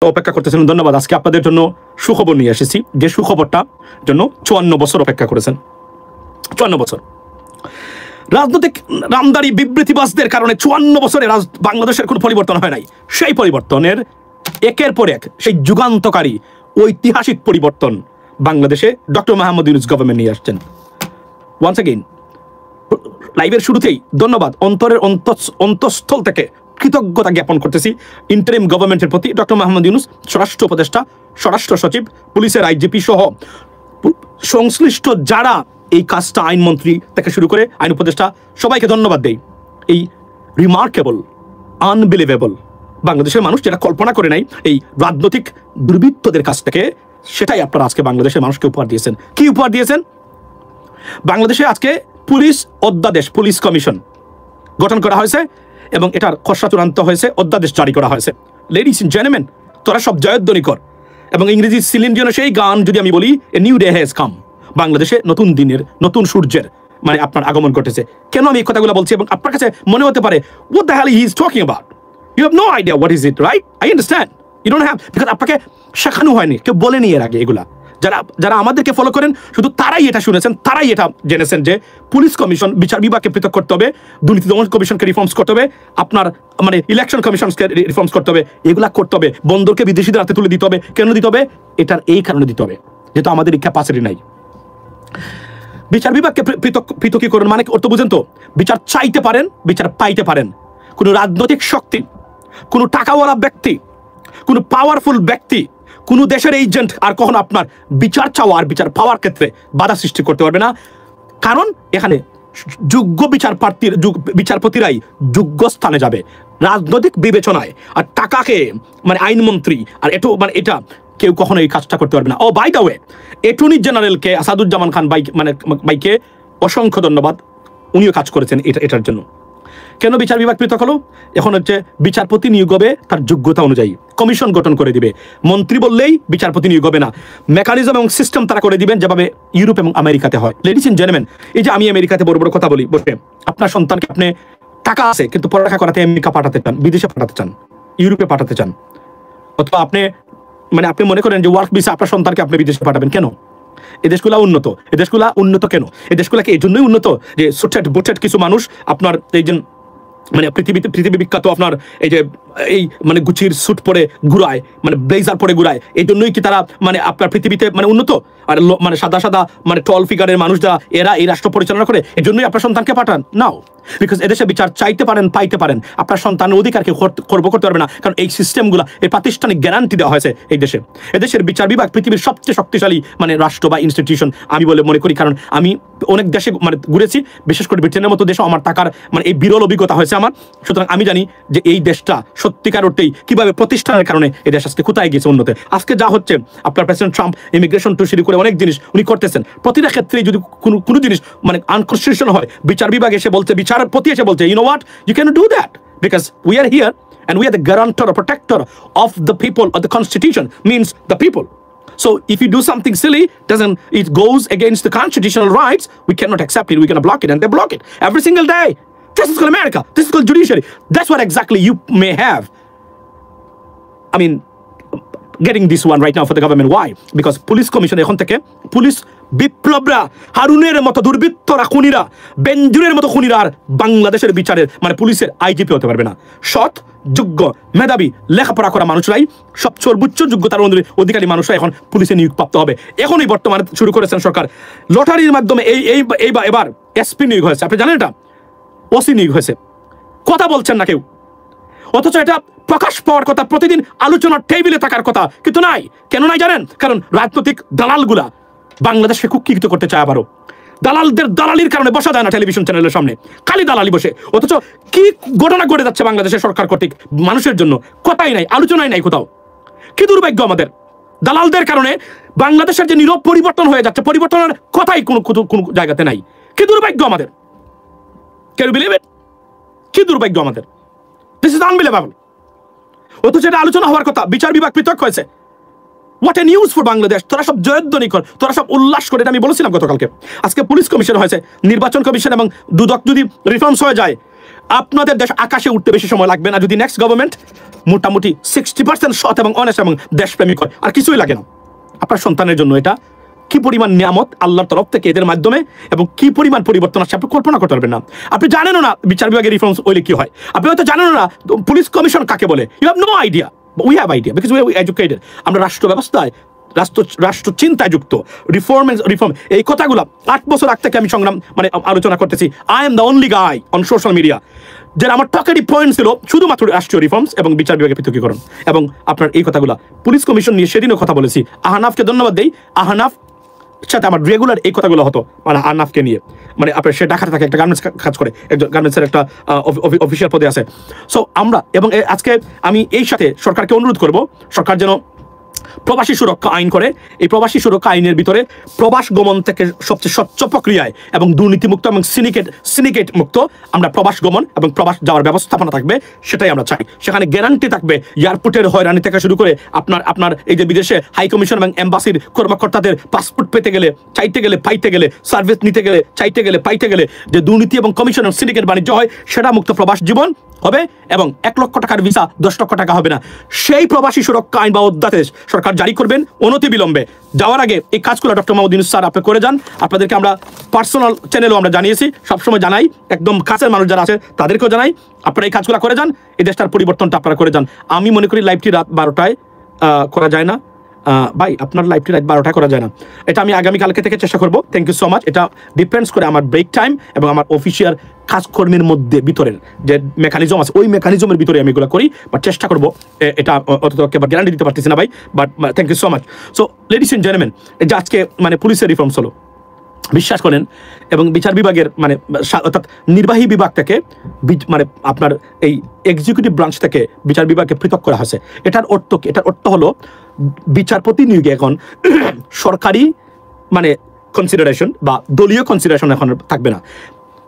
অপেক্ষা করতেছেন, ধন্যবাদ। আজকে আপনাদের জন্য সুখবর নিয়ে এসেছি, যে সুখবরটা জন্য 54 বছর অপেক্ষা করেছেন। 54 বছর রাজনৈতিক রামদারি বিবৃতিবাসদের কারণে 54 বছরে বাংলাদেশের কোনো পরিবর্তন হয় নাই। সেই পরিবর্তনের একের পর এক, সেই যুগান্তকারী ঐতিহাসিক পরিবর্তন বাংলাদেশে ডক্টর মোহাম্মদ ইউনূস গভর্নমেন্ট নিয়ে আসছেন। ওয়ান্স এগেইন লাইভের শুরুতেই ধন্যবাদ, অন্তরের অন্তঃস্থল থেকে কৃতজ্ঞতা জ্ঞাপন করতেছি ইন্টারিম গভর্নমেন্টের প্রতি। ডক্টর মোহাম্মদ ইউনূস, স্বরাষ্ট্র উপদেষ্টা, স্বরাষ্ট্র সচিব, পুলিশের আইজিপি সহ সংশ্লিষ্ট যারা এই কাজটা, আইনমন্ত্রী থেকে শুরু করে আইন উপদেষ্টা, সবাইকে ধন্যবাদ দেই। এই রিমার্কেবল, আনবিলিভেবল বাংলাদেশের মানুষ যেটা কল্পনা করে নাই এই রাজনৈতিক দুর্বৃত্তদের কাছ থেকে, সেটাই আপনারা আজকে বাংলাদেশের মানুষকে উপহার দিয়েছেন। কি উপহার দিয়েছেন? বাংলাদেশে আজকে পুলিশ অধ্যাদেশ, পুলিশ কমিশন গঠন করা হয়েছে এবং এটার খসড়া চূড়ান্ত হয়েছে, অধ্যাদেশ জারি করা হয়েছে। লেডিস এন্ড জেন্টলম্যান, তোরা সব জয়ধ্বনি কর। এবং ইংরেজি সিলিন জন্য সেই গান যদি আমি বলি, a new day has come, বাংলাদেশে নতুন দিনের, নতুন সূর্যের মানে আপনার আগমন ঘটেছে। কেন আমি এই কথাগুলো বলছি? এবং আপনার কাছে মনে হতে পারে what the hell he is talking about, you have no idea what is it, right? I understand you don't have, because আপনাকে শেখানো হয়নি, কেউ বলেনি এর আগে। এগুলা যারা আমাদেরকে ফলো করেন শুধু তারাই এটা শুনেছেন, তারাই এটা জেনেছেন যে পুলিশ কমিশন, বিচার বিভাগকে পৃথক করতে হবে, দুর্নীতি দমন কমিশনকে রিফর্মস করতে হবে, আপনার মানে ইলেকশন কমিশনকে রিফর্মস করতে হবে, এগুলা করতে হবে। বন্দরকে বিদেশিদের হাতে তুলে দিতে হবে। কেন দিতে হবে? এটার এই কারণে দিতে হবে যেহেতু আমাদের এই ক্যাপাসিটি নাই। বিচার বিভাগকে পৃথকীকরণ মানে অর্থ বুঝেন তো? বিচার চাইতে পারেন, বিচার পাইতে পারেন। কোনো রাজনৈতিক শক্তি, কোনো টাকাওয়ালা ব্যক্তি, কোনো পাওয়ারফুল ব্যক্তি, কোনো দেশের এজেন্ট আর কখনো আপনার বিচার চাওয়া আর বিচার পাওয়ার ক্ষেত্রে বাধা সৃষ্টি করতে পারবে না। কারণ এখানে যোগ্য বিচারপতিরাই যোগ্য স্থানে যাবে রাজনৈতিক বিবেচনায়। আর টাকাকে মানে আইনমন্ত্রী আর এটা কেউ কখনো এই কাজটা করতে পারবে না। ও বাই দ্য ওয়ে, অ্যাটর্নি জেনারেলকে আসাদুজ্জামান খান বাইকে অসংখ্য ধন্যবাদ, উনিও কাজ করেছেন এটার জন্য। কেন বিচার বিভাগ পৃথক হলো? এখন হচ্ছে বিচারপতি নিয়োগ হবে তার যোগ্যতা অনুযায়ী, কমিশন গঠন করে দিবে। মন্ত্রী বললেই বিচারপতি নিয়োগ হবে না, মেকানিজম এবং সিস্টেম তারা করে দিবেন যেভাবে ইউরোপ এবং আমেরিকাতে হয়। লেডিস এন্ড জেন্টলম্যান, এই যে আমি আমেরিকাতে বড় বড় কথা বলি বসে, আপনার সন্তানকে আপনি টাকা আছে কিন্তু পড়ালেখা করাতে আমেরিকা পাঠাতে চান, বিদেশে পাঠাতে চান, ইউরোপে পাঠাতে চান, অথবা আপনি মনে করেন যে ওয়ার্ক ভিসা আপনার সন্তানকে আপনি বিদেশে পাঠাবেন। কেন? এই দেশগুলা উন্নত। এই দেশগুলা উন্নত কেন? এই দেশগুলাকে এই জন্যই উন্নত যে সুটেড বুটেড কিছু মানুষ আপনার এই যে মানে পৃথিবী বিখ্যাত আপনার এই মানে গুচির স্যুট পরে ঘুরায়, মানে ব্লেজার পরে ঘুরায়। এই জন্যই কি তারা মানে আপনার পৃথিবীতে মানে উন্নত? আর মানে সাদা মানে টল ফিগারের মানুষ যারা, এরা এই রাষ্ট্র পরিচালনা করে, এই জন্যই আপনার সন্তানকে পাঠান? নাও, বিকজ এদেশে বিচার চাইতে পারেন, পাইতে পারেন, আপনার সন্তানের অধিকারকে করতে পারবে না। কারণ এই সিস্টেমগুলো, এই প্রাতিষ্ঠানিক গ্যারান্টি দেওয়া হয়েছে এই দেশে। এদেশের বিচার বিভাগ পৃথিবীর সবচেয়ে শক্তিশালী মানে রাষ্ট্র বা ইনস্টিটিউশন আমি বলে মনে করি। কারণ আমি অনেক দেশে মানে ঘুরেছি, বিশেষ করে ব্রিটেনের মতো দেশে আমার টাকার মানে এই বিরল অভিজ্ঞতা হয়েছে আমার। সুতরাং আমি জানি যে এই দেশটা সত্যিকার অর্থেই কিভাবে প্রতিষ্ঠানের কারণে এই দেশ আজকে কোথায় গেছে উন্নতে। আজকে যা হচ্ছে আপনার প্রেসিডেন্ট ট্রাম্প ইমিগ্রেশন টু শুরু করে অনেক জিনিস উনি করতেছেন। প্রতিটা ক্ষেত্রেই যদি কোনো জিনিস মানে আনকনস্টিটিউশনাল হয়, বিচার বিভাগ এসে বলছে, বিচারপতি এসে বলছে, you know what, you cannot do that because we are here and we are the guarantor or protector of the people, or the constitution means the people. So if you do something silly, it goes against the constitutional rights, we cannot accept it, we're going to block it, and they block it every single day. This is called America, this is called judiciary. That's what exactly you may have, I mean, getting this one right now for the government. Why? Because police commission এখন থেকে police বিপ্লবরা, হারুনের মতো দুর্বৃত্তরা, খুনিরা, বেঞ্জুরের মতো খুনিরা আর বাংলাদেশের বিচারের মানে পুলিশের আইজিপি হতে পারবে না। সৎ, যোগ্য, মেধাবী, লেখাপড়া করা মানুষরাই, সব সর্বোচ্চ যোগ্যতার অধিকারী মানুষরা এখন পুলিশে নিয়োগপ্রাপ্ত হবে। এখনই বর্তমানে শুরু করেছেন সরকার লটারির মাধ্যমে এবার এসপি নিয়োগ হয়েছে। আপনি জানেন এটা? ওসি নিয়োগ হয়েছে। কথা বলছেন না কেউ, অথচ এটা প্রকাশ পাওয়ার কথা, প্রতিদিন আলোচনার টেবিলে থাকার কথা, কিন্তু নাই। কেন নাই জানেন? কারণ রাজনৈতিক দালালগুলা বাংলাদেশকে কুক্ষিগত করতে চায়। আবারও দালালদের দালালির কারণে বসা যায় না টেলিভিশন চ্যানেলের সামনে, খালি দালালি বসে। অথচ কি ঘটনা ঘটে যাচ্ছে বাংলাদেশের সরকার কর্তৃক মানুষের জন্য কথাই নাই, আলোচনাই নাই কোথাও। কি দুর্ভাগ্য আমাদের! দালালদের কারণে বাংলাদেশের যে নীরব পরিবর্তন হয়ে যাচ্ছে, পরিবর্তনের কথাই কোনো জায়গাতে নাই। কি দুর্ভাগ্য আমাদের! Can you believe it? কি দুর্ভাগ্য আমাদের! This is unbelievable. অথচ এটা আলোচনা হওয়ার কথা, বিচার বিভাগ পৃথক হয়েছে। What a news for Bangladesh! তোরা সব জয়ধ্বনি কর, তোরা সব উল্লাস করে, এটা আমি বলেছিলাম গতকালকে। আজকে পুলিশ কমিশন হয়েছে, নির্বাচন কমিশন এবং দুদক যদি রিফর্মস হয়ে যায়, আপনাদের দেশ আকাশে উঠতে বেশি সময় লাগবে না। যদি নেক্সট গভর্নমেন্ট মোটামুটি 60% সৎ এবং অনেস্ট এবং দেশপ্রেমিক হয়, আর কিছুই লাগে না। আপনার সন্তানের জন্য এটা কি পরিমাণ নিয়ামত আল্লাহর তরফ থেকে এদের মাধ্যমে, এবং কি পরিমাণ পরিবর্তন আসছে আপনি কল্পনা করতে পারবেন না। আপনি জানেনও না বিচার বিভাগের রিফর্মস হইলে কি হয়, আপনি হয়তো জানেনও না পুলিশ কমিশন কাকে বলে। You have no idea, we have idea because we are educated. আমরা রাষ্ট্র ব্যবস্থায় রাষ্ট্র চিন্তায় যুক্ত, রিফর্ম এই কথাগুলো 8 বছর আগ থেকে আমি সংগ্রাম মানে আলোচনা করতেছি। I am the only guy on social media যারা আমার টকেরই পয়েন্ট ছিল শুধুমাত্র রাষ্ট্রীয় রিফর্মস এবং বিচার বিভাগের পৃথকীকরণ এবং আপনার এই কথাগুলো। পুলিশ কমিশন নিয়ে সেদিনও কথা বলেছি, আহনাফকে ধন্যবাদ দেই। আহনাফ সাথে আমার রেগুলার এই কথাগুলো হতো, মানে আহনাফকে নিয়ে, মানে আপনার সে ঢাকাতে থাকে, একটা গার্মেন্টস কাজ করে, একজন গার্মেন্টসের একটা অফিসিয়াল পদে আছে। সো আমরা এবং আজকে আমি এই সাথে সরকারকে অনুরোধ করব, সরকার যেন প্রবাসী সুরক্ষা আইন করে। এই প্রবাসী সুরক্ষা আইনের ভিতরে প্রবাস গমন থেকে সবচেয়ে স্বচ্ছ প্রক্রিয়ায় এবং দুর্নীতিমুক্ত এবং সিনিকেট মুক্ত আমরা প্রবাস গমন এবং প্রবাস যাওয়ার ব্যবস্থাপনা থাকবে, সেটাই আমরা চাই। সেখানে গ্যারান্টি থাকবে এয়ারপোর্টের হয়রানি থেকে শুরু করে আপনার এই যে বিদেশে হাই কমিশন এবং এম্বাসির কর্মকর্তাদের পাসপোর্ট পেতে গেলে, চাইতে গেলে, পাইতে গেলে, সার্ভিস নিতে গেলে, চাইতে গেলে, পাইতে গেলে যে দুর্নীতি এবং কমিশন এবং সিন্ডিকেট বাণিজ্য হয়, সেটা মুক্ত প্রবাস জীবন হবে। এবং 1 লক্ষ টাকার ভিসা 10 লক্ষ টাকা হবে না। সেই প্রবাসী সুরক্ষা আইন বা অধ্যাদেশ সরকার জারি করবেন অনতি বিলম্বে। যাওয়ার আগে এই কাজগুলো ডক্টর মাহমুদ ইউনূস স্যার আপনি করে যান। আপনাদেরকে আমরা পার্সোনাল চ্যানেলও আমরা জানিয়েছি, সবসময় জানাই, একদম কাছের মানুষ যারা আছে তাদেরকেও জানাই, আপনারা এই কাজগুলো করে যান, এই দেশটার পরিবর্তনটা আপনারা করে যান। আমি মনে করি লাইভটি রাত 12টায় করা যায় না ভাই, আপনার লাইভটি রাত 12টায় করা যায় না, এটা আমি আগামীকালকে থেকে চেষ্টা করবো। Thank you so much. এটা ডিপেন্ডস করে আমার ব্রেক টাইম এবং আমার অফিসিয়াল কাজকর্মের মধ্যে ভিতরের যে মেকানিজম আছে, ওই মেকানিজমের ভিতরে আমি এগুলো করি, বাট চেষ্টা করবো। এটা অত গ্যারান্টি দিতে পারতেছি না ভাই, but thank you so much. So ladies and gentleman, এই যে আজকে মানে পুলিশের রিফর্মস হলো, বিশ্বাস করেন, এবং বিচার বিভাগের মানে অর্থাৎ নির্বাহী বিভাগ থেকে মানে আপনার এই এক্সিকিউটিভ ব্রাঞ্চ থেকে বিচার বিভাগকে পৃথক করা হয়েছে। এটার অর্থ কি? এটার অর্থ হলো বিচারপতি নিয়োগে এখন সরকারি মানে কনসিডারেশন বা দলীয় কনসিডারেশন এখন থাকবে না।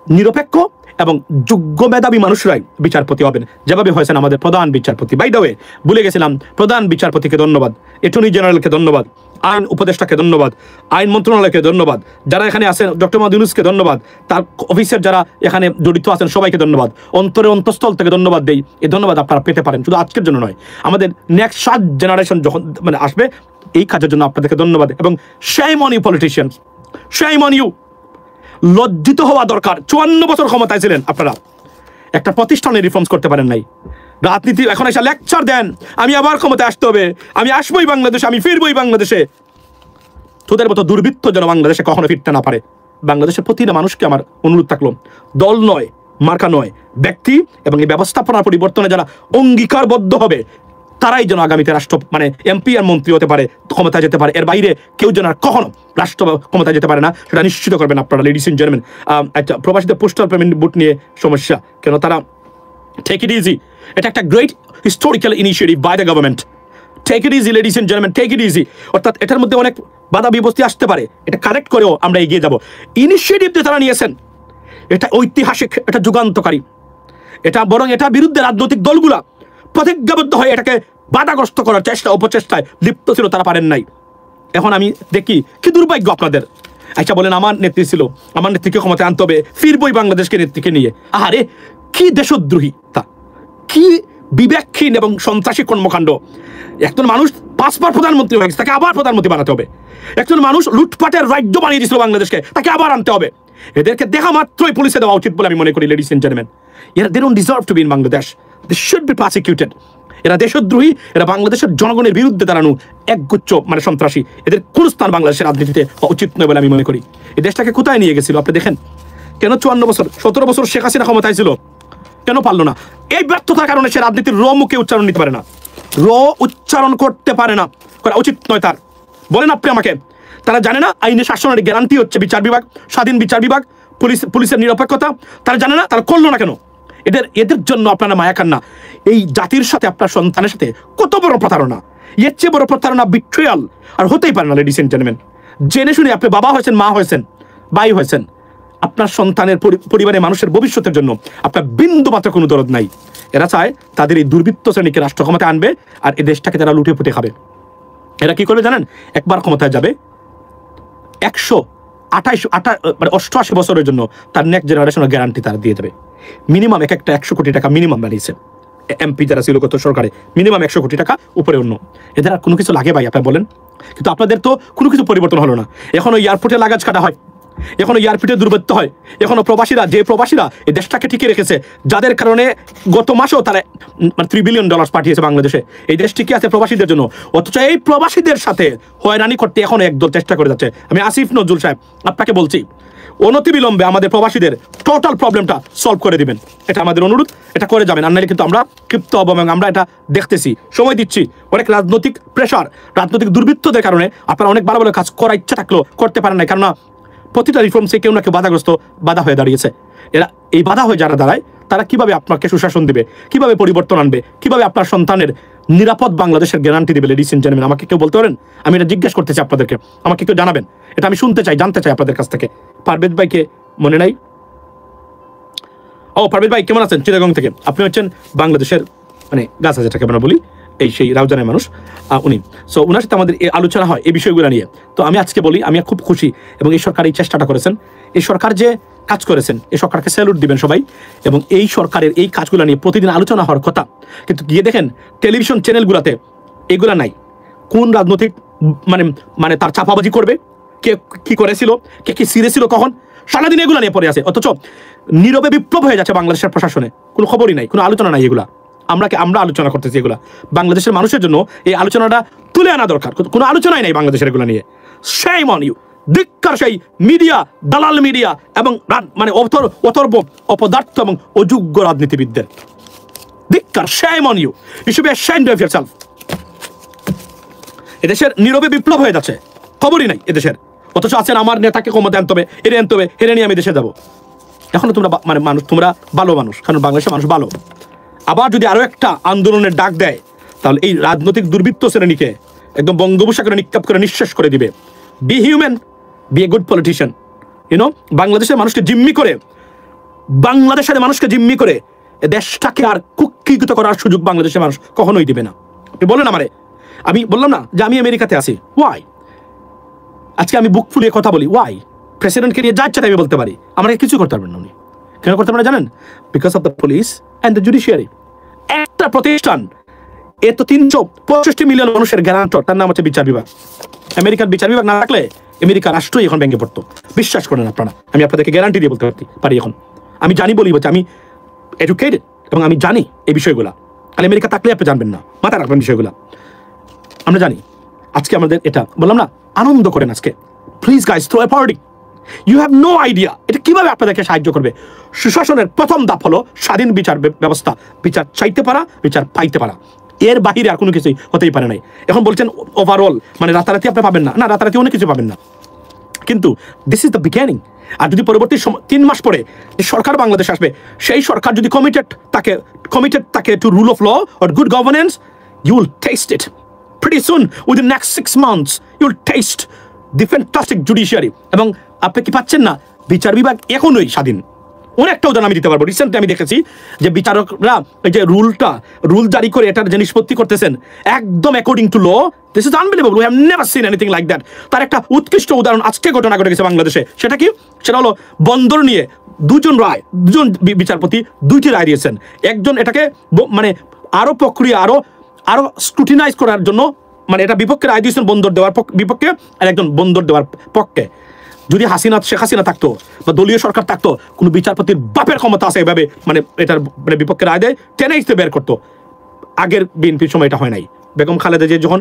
নিরপেক্ষ এবং যোগ্য মেধাবী মানুষরাই বিচারপতি হবেন, যেভাবে হয়েছেন আমাদের প্রধান বিচারপতি। বাই দ্য ওয়ে, ভুলে গেছিলাম, প্রধান বিচারপতিকে ধন্যবাদ, অ্যাটর্নি জেনারেলকে ধন্যবাদ, আইন উপদেষ্টাকে ধন্যবাদ, আইন মন্ত্রণালয়কে ধন্যবাদ, যারা এখানে আছেন ডক্টর মাহমুদ ইউনূসকে ধন্যবাদ, তার অফিসের যারা এখানে জড়িত আছেন সবাইকে ধন্যবাদ, অন্তঃস্থল থেকে ধন্যবাদ দেই। এই ধন্যবাদ আপনারা পেতে পারেন, শুধু আজকের জন্য নয়, আমাদের নেক্সট 7 জেনারেশন যখন মানে আসবে, এই কাজের জন্য আপনাদেরকে ধন্যবাদ। এবং shame on you politicians, shame on you, লজ্জিত হওয়া দরকার। 54 বছর ক্ষমতায় ছিলেন আপনারা, একটা প্রতিষ্ঠানে রিফর্মস করতে পারেন নাই। রাজনীতি এখন এসে লেকচার দেন, আমি আবার ক্ষমতায় আসতে হবে, আমি আসবোই বাংলাদেশে, আমি ফিরবই বাংলাদেশে। তোদের মতো দুর্বৃত্ত যেন বাংলাদেশে কখনো ফিরতে না পারে। বাংলাদেশের প্রতিটা মানুষকে আমার অনুরোধ থাকলো, দল নয়, মার্কা নয়, ব্যক্তি এবং এই ব্যবস্থাপনার পরিবর্তনে যারা অঙ্গীকারবদ্ধ হবে, তারাই যেন আগামীতে রাষ্ট্র মানে এমপি আর মন্ত্রী হতে পারে, ক্ষমতায় যেতে পারে। এর বাইরে কেউ যেন আর কখনো রাষ্ট্র ক্ষমতায় যেতে পারে না, সেটা নিশ্চিত করবেন আপনারা। লেডিস এন্ড জেন্টলম্যান, একটা প্রবাসীদের পোস্টাল পেমেন্ট বুট নিয়ে সমস্যা কেন? তারা টেক ইট ইজি, এটা একটা great historical initiative by the government. Take it easy ladies and gentleman, take it easy. অর্থাৎ এটার মধ্যে অনেক বাধা বিপত্তি আসতে পারে, এটা কারেক্ট করেও আমরা এগিয়ে যাব। ইনিশিয়েটিভ যে তারা নিয়েছেন, এটা ঐতিহাসিক, এটা যুগান্তকারী, এটা বরং এটার বিরুদ্ধে রাজনৈতিক দলগুলা প্রতিজ্ঞাবদ্ধ হয়ে এটাকে বাধাগ্রস্ত করার চেষ্টা অপচেষ্টায় লিপ্ত ছিল, তারা পারেন নাই। এখন আমি দেখি কি দুর্ভাগ্য আপনাদের। আচ্ছা বলেন, আমার নেত্রী ছিল, আমার নেত্রীকে ক্ষমতায় আনতে হবে, ফিরবই বাংলাদেশকে নেত্রীকে নিয়ে। আরে কি দেশদ্রোহী, তা কি বিবেকহীন এবং সন্ত্রাসী কর্মকাণ্ড। একজন মানুষ 5 বার প্রধানমন্ত্রী হয়ে গেছে, তাকে আবার প্রধানমন্ত্রী বানাতে হবে। একজন মানুষ লুটপাটের রাজ্য বানিয়ে দিয়েছিল বাংলাদেশকে, তাকে আবার আনতে হবে। এদেরকে দেখা মাত্রই পুলিশে দেওয়া উচিত বলে আমি মনে করি। লেডিস এন্ড জেন্টলম্যান, এরা they don't deserve to be in Bangladesh, they should be prosecuted. এরা দেশদ্রোহী, এরা বাংলাদেশের জনগণের বিরুদ্ধে দাঁড়ানো একগুচ্ছ মানে সন্ত্রাসী। এদের কোন স্থান বাংলাদেশের রাজনীতিতে উচিত নয় বলে আমি মনে করি। এই দেশটাকে কোথায় নিয়ে গেছিল আপনি দেখেন। কেন 54 বছর 17 বছর শেখ হাসিনা ক্ষমতায় ছিল, কেন পারলো না? এই ব্যর্থতার কারণে সে রাজনীতির র মুখে উচ্চারণ নিতে পারে না, র উচ্চারণ করতে পারে না, করা উচিত নয় তার। বলেন আপনি আমাকে, তারা জানে না আইনের শাসনের গ্যারান্টি হচ্ছে বিচার বিভাগ, স্বাধীন বিচার বিভাগ, পুলিশের নিরপেক্ষতা। তারা জানে না, তারা করলো না কেন? এদের জন্য আপনারা মায়া খান না। এই জাতির সাথে আপনার সন্তানের সাথে কত বড় প্রতারণা, এর চেয়ে বড় প্রতারণা, বিট্রিয়াল আর হতেই পারে না। লেডিস এন্ড জেন্টলম্যান, জেনে শুনে আপনি বাবা হয়েছেন, মা হয়েছেন, ভাই হয়েছেন, আপনার সন্তানের পরিবারের মানুষের ভবিষ্যতের জন্য আপনার বিন্দু মাত্র কোনো দরদ নাই। এরা চায় তাদের এই দুর্বৃত্ত শ্রেণীকে রাষ্ট্র ক্ষমতায় আনবে, আর এই দেশটাকে তারা লুটে পুটে খাবে। এরা কি করবে জানেন? একবার ক্ষমতায় যাবে, 188 বছরের জন্য তার নেক্সট জেনারেশনের গ্যারান্টি তারা দিয়ে দেবে। মিনিমাম একটা 100 কোটি টাকা মিনিমাম বানিয়েছে, এমপি যারা ছিল গত সরকারে মিনিমাম 100 কোটি টাকা উপরে অন্য, এদের আর কোনো কিছু লাগে ভাই আপনারা বলেন? কিন্তু আপনাদের তো কোনো কিছু পরিবর্তন হলো না। এখনো এয়ারপোর্টে লাগাজ কাটা হয়, এখনো এয়ারপোর্টে দুর্বৃত্ত হয়, এখনো প্রবাসীরা এই দেশটাকে টিকে রেখেছে, যাদের কারণে গত মাসেও তারা $3 বিলিয়ন পাঠিয়েছে বাংলাদেশে, এই দেশ টিকে আছে প্রবাসীদের জন্য। অথচ এই প্রবাসীদের সাথে হয়রানি করতে এখনো একদল চেষ্টা করে যাচ্ছে। আমি আসিফ নজরুল সাহেব আপনাকে বলছি, অনতিবিলম্বে আমাদের প্রবাসীদের টোটাল প্রবলেমটা সলভ করে দিবেন, এটা আমাদের অনুরোধ, এটা করে যাবেন। আর নাহলে কিন্তু আমরা ক্ষিপ্ত হব এবং আমরা এটা দেখতেছি, সময় দিচ্ছি, অনেক রাজনৈতিক প্রেশার, রাজনৈতিক দুর্বৃত্তদের কারণে আপনারা অনেক ভালো ভালো কাজ করার ইচ্ছা থাকলেও করতে পারেন না, কারণ প্রতিটা রিফর্মসে কেউ না কেউ বাধা হয়ে দাঁড়িয়েছে। এরা এই বাধা হয়ে যারা দাঁড়ায় তারা কিভাবে আপনাকে সুশাসন দিবে, কিভাবে পরিবর্তন আনবে, কিভাবে আপনার সন্তানের নিরাপদ বাংলাদেশের গ্যারান্টি দিবে? লেডিস এন্ড জেন্টলম্যান, আমাকে কেউ বলতে পারেন? আমি এটা জিজ্ঞেস করতে চাই আপনাদেরকে, আমাকে কেউ জানাবেন, এটা আমি শুনতে চাই, জানতে চাই আপনাদের কাছ থেকে। পারভেজ ভাইকে মনে নাই? ও পারভেজ ভাই কেমন আছেন? চিটাগং থেকে। আপনি হচ্ছেন বাংলাদেশের মানে গাছা যেটাকে আমরা বলি, এই সেই রাউজানের মানুষ উনি। সো ওনার সাথে আমাদের আলোচনা হয় এই বিষয়গুলো নিয়ে। তো আমি আজকে বলি, আমি খুব খুশি এবং এই সরকার এই চেষ্টাটা করেছেন, এই সরকার যে কাজ করেছেন, এই সরকারকে স্যালুট দিবেন সবাই। এবং এই সরকারের এই কাজগুলো নিয়ে প্রতিদিন আলোচনা হওয়ার কথা, কিন্তু গিয়ে দেখেন টেলিভিশন চ্যানেলগুলোতে এগুলা নাই। কোন রাজনৈতিক মানে তার চাপাবাজি করবে, কে কি করেছিল, কে কি সিরেছিল কখন, সারাদিন এগুলো নিয়ে পড়ে আছে। অথচ নীরবে বিপ্লব হয়ে যাচ্ছে বাংলাদেশের প্রশাসনে, কোনো খবরই নাই, কোনো আলোচনা নাই। এগুলা আমরা আলোচনা করতেছি, এগুলা বাংলাদেশের মানুষের জন্য এই আলোচনাটা তুলে আনা দরকার। কোনো আলোচনাই নাই বাংলাদেশের এগুলো নিয়ে। সেই অন ইউ, ধিক্কার সেই মিডিয়া, দালাল মিডিয়া এবং মানে অথর্ব, অপদার্থ এবং অযোগ্য রাজনীতিবিদদের। ধিক্কার, shame on you. You should be ashamed of yourself. এদেশের নীরবে বিপ্লব হয়ে যাচ্ছে, খবরই নাই এদেশের। অথচ আছেন আমার নেতাকে ক্ষমতা আনতে হবে, আনতে হবে, নিয়ে আমি দেশে যাবো। এখনো তোমরা মানে মানুষ, তোমরা ভালো মানুষ, কারণ বাংলাদেশের মানুষ ভালো। আবার যদি আরো একটা আন্দোলনের ডাক দেয়, তাহলে এই রাজনৈতিক দুর্বৃত্ত শ্রেণীকে একদম বঙ্গোপসাগরে নিক্ষেপ করে নিঃশেষ করে দিবে। Be human, be a good politician. You know, বাংলাদেশের মানুষকে জিম্মি করে, বাংলাদেশের মানুষকে জিম্মি করে দেশটাকে আর কুক্ষিগত করার সুযোগ বাংলাদেশের মানুষ কখনোই দিবে না। আপনি বলেন আমারে, আমি বললাম না যে আমি আমেরিকাতে আছি, ওয়াই? আজকে আমি বুক ফুলিয়ে কথা বলি, ওয়াই? প্রেসিডেন্টকে নিয়ে যা ইচ্ছা আমি বলতে পারি, আমাকে কিছু করতে পারবেন না উনি। কেন করতে পারেন জানেন? Because of the police and the judiciary. একটা প্রতিষ্ঠান, এ তো 365 মিলিয়ন মানুষের গ্যারান্টর, তার নাম হচ্ছে বিচার বিভাগ। আমেরিকার বিচার বিভাগ না থাকলে আমেরিকা রাষ্ট্রই এখন ভেঙে পড়তো। বিশ্বাস করেন আপনারা, আমি আপনাদেরকে গ্যারান্টি দিয়ে বলতে পারি। এখন আমি জানি বলি বলছি, আমি এডুকেটেড এবং আমি জানি এই বিষয়গুলা। আর আমেরিকা থাকলে আপনি জানবেন না, মাথায় রাখবেন বিষয়গুলা। আমরা জানি। আজকে আমাদের এটা বললাম না, আনন্দ করেন আজকে। Please guys, throw a party. You have no idea এটা কিভাবে আপনাদেরকে সাহায্য করবে। সুশাসনের প্রথম ধাপ হলো স্বাধীন বিচার ব্যবস্থা, বিচার চাইতে পারা, বিচার পাইতে পারা। এর বাহিরে আর কোনো কিছুই হতেই পারে নাই। এখন বলছেন ওভারঅল মানে রাতারাতি আপনি পাবেন না, রাতারাতি অনেক কিছু পাবেন না, কিন্তু দিস ইজ দ্য বিগিনিং। আর যদি পরবর্তী 3 মাস পরে যে সরকার বাংলাদেশ আসবে, সেই সরকার যদি কমিটেড থাকে to rule of law or good governance, you will test it pretty soon. Within the next 6 months you will taste the fantastic judiciary. এবং আপনি কি পাচ্ছেন না, বিচার বিভাগ এখনোই স্বাধীন। অনেকটা উদাহরণ আমি দিতে পারবো। রিসেন্টলি আমি দেখেছি যে বিচারকরা এই যে রুল জারি করে এটার যে নিষ্পত্তি করতেছেন একদম according to law. This is unbelievable, we have never seen anything like that. তার একটা উৎকৃষ্ট উদাহরণ আজকে ঘটনা ঘটে গেছে বাংলাদেশে। সেটা কি? সেটা হলো বন্দর নিয়ে দুজন বিচারপতি 2টি রায় দিয়েছেন। একজন এটাকে মানে আরো প্রক্রিয়া আরো স্ক্রুটিনাইজ করার জন্য মানে এটা বিপক্ষে রায় দিয়েছেন, বন্দর দেওয়ার বিপক্ষে, আর একজন বন্দর দেওয়ার পক্ষে। যদি শেখ হাসিনা থাকতো বা দলীয় সরকার থাকতো, কোনো বিচারপতির বাপের ক্ষমতা আছে এভাবে মানে এটার মানে বিপক্ষে রায় দেয়, টেনে ইস্তে বের করতো। আগের বিএনপির সময় এটা হয় নাই। বেগম খালেদা জিয়া যখন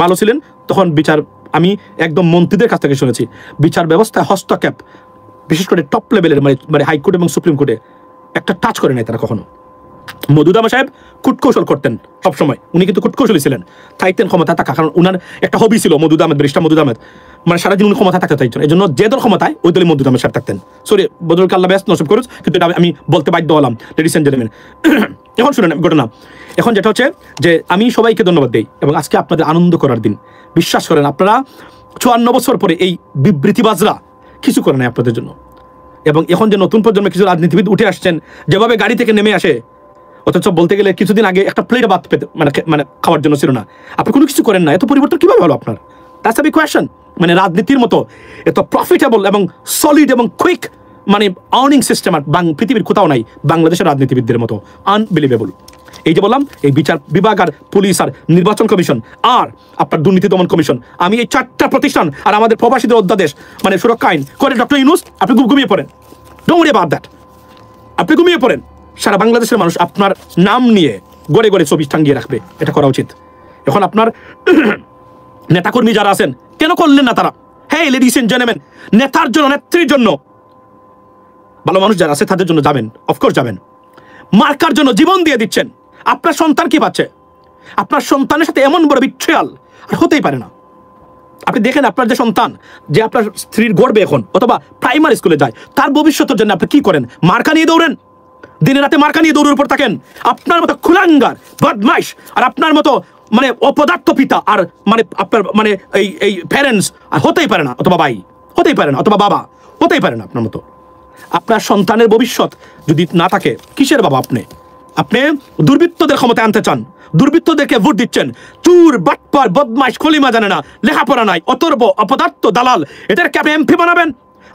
ভালো ছিলেন তখন আমি একদম মন্ত্রীদের কাছ থেকে শুনেছি, বিচার ব্যবস্থায় হস্তক্ষেপ বিশেষ করে টপ লেভেলের মানে হাইকোর্ট এবং সুপ্রিম কোর্টে একটা টাচ করে নাই তারা কখনো। মধুদামা সাহেব কূটকৌশল করতেন সবসময়, উনি কিন্তু কূটকৌশলী ছিলেন, চাইতেন ক্ষমতা থাকা, কারণ উনার একটা হবি ছিল ব্যারিস্টার মধুদ আহমেদ, মানে সারাদিন উনি ক্ষমতা থাকতে চাইছেন। এই জন্য যে দল ক্ষমতায় ওই দলই মধুদ আহমেদ সাহেব থাকতেন। সরি, বদরুল আল্লাহ ব্যস্ত নসব করুন, কিন্তু এটা আমি বলতে বাধ্য হলাম। লেডিস এন্ড জেন্টলম্যান, এখন শুনেন ঘটনা। এখন যেটা হচ্ছে যে আমি সবাইকে ধন্যবাদ দিই এবং আজকে আপনাদের আনন্দ করার দিন। বিশ্বাস করেন, আপনারা 54 বছর পরে এই বিবৃতিবাজরা কিছু করে নাই আপনাদের জন্য। এবং এখন যে নতুন প্রজন্মে কিছু রাজনীতিবিদ উঠে আসছেন, যেভাবে গাড়ি থেকে নেমে আসে, অথচ বলতে গেলে কিছুদিন আগে একটা প্লেট ভাত পেতে মানে খাওয়ার জন্য ছিল না। আপনি কোনো কিছু করেন না, এত পরিবর্তন কিভাবে হলো আপনার? That's a big question. মানে রাজনীতির মতো এত প্রফিটেবল এবং সলিড এবং কুইক মানে আর্নিং সিস্টেম আর পৃথিবীর কোথাও নাই বাংলাদেশের রাজনীতিবিদদের মতো। আনবিলিভেবল। এই যে বললাম, এই বিচার বিভাগ আর পুলিশ আর নির্বাচন কমিশন আর আপনার দুর্নীতি দমন কমিশন, আমি এই 4টা প্রতিষ্ঠান আর আমাদের প্রবাসীদের অধ্যাদেশ মানে সুরক্ষা আইন করে ডক্টর ইউনূস আপনি ঘুমিয়ে পড়েন। Don't worry about that. আপনি ঘুমিয়ে পড়েন। সারা বাংলাদেশের মানুষ আপনার নাম নিয়ে গড়ে গড়ে ছবি টাঙ্গিয়ে রাখবে, এটা করা উচিত। এখন আপনার নেতাকর্মী যারা আছেন কেন করলেন না তারা? হ্যাঁ লেডিস এন্ড জেন্টলম্যান, নেতার জন্য, নেত্রীর জন্য, ভালো মানুষ যারা আছে তাদের জন্য যাবেন, অফকোর্স যাবেন। মার্কার জন্য জীবন দিয়ে দিচ্ছেন, আপনার সন্তান কি পাচ্ছে? আপনার সন্তানের সাথে এমন বড় বিট্রিয়াল আর হতেই পারে না। আপনি দেখেন আপনার যে সন্তান, যে আপনার স্ত্রীর গর্বে এখন অথবা প্রাইমারি স্কুলে যায়, তার ভবিষ্যতের জন্য আপনি কি করেন? মার্কা নিয়ে দৌড়েন, দিনে রাতে মার্কা নিয়ে দৌড়ের উপর থাকেন। আপনার মতো খুলাঙ্গার বদমাইশ আর আপনার মতো মানে অপদার্থ পিতা আর মানে আপনার মানে এই প্যারেন্টস হতেই পারে না, অথবা ভাই হতেই পারে না, অথবা বাবা হতেই পারে না আপনার মতো। আপনার সন্তানের ভবিষ্যৎ যদি না থাকে, কিসের বাবা আপনি? আপনি দুর্বৃত্তদের ক্ষমতায় আনতে চান, দুর্বৃত্তদেরকে ভোট দিচ্ছেন। চুর, বাটপার, বদমাইশ, খলিমা জানে না, লেখাপড়া নাই, অতর্ব, অপদার্থ, দালাল, এদেরকে আপনি এমপি বানাবেন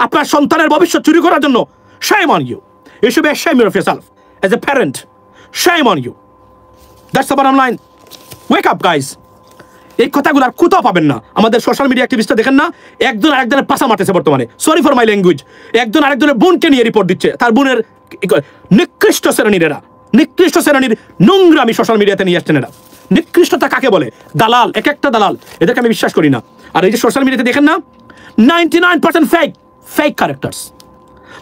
আপনার সন্তানের ভবিষ্যৎ চুরি করার জন্য? Shame on you. You should be ashamed of yourself as a parent. Shame on you. That's the bottom line. Wake up, guys. এই কথাগুলো আর কোথাও পাবেন না। আমাদের সোশ্যাল মিডিয়া অ্যাক্টিভিস্টরা দেখেন না, একজন আরেকজনের পাশা মারতেছে বর্তমানে। Sorry for my language. একজন আরেকজনের বোনকে নিয়ে রিপোর্ট দিচ্ছে, তার বোনের নিকৃষ্ট শ্রেণীর, এরা নিকৃষ্ট শ্রেণীর নোংরামি সোশ্যাল মিডিয়াতে নিয়ে আসছেন এরা। নিকৃষ্টতা কাকে বলে? দালাল, এক একটা দালাল, এদেরকে আমি বিশ্বাস করি না। আর এই যে সোশ্যাল মিডিয়াতে দেখেন না, 99% ফেক ক্যারেক্টার্স।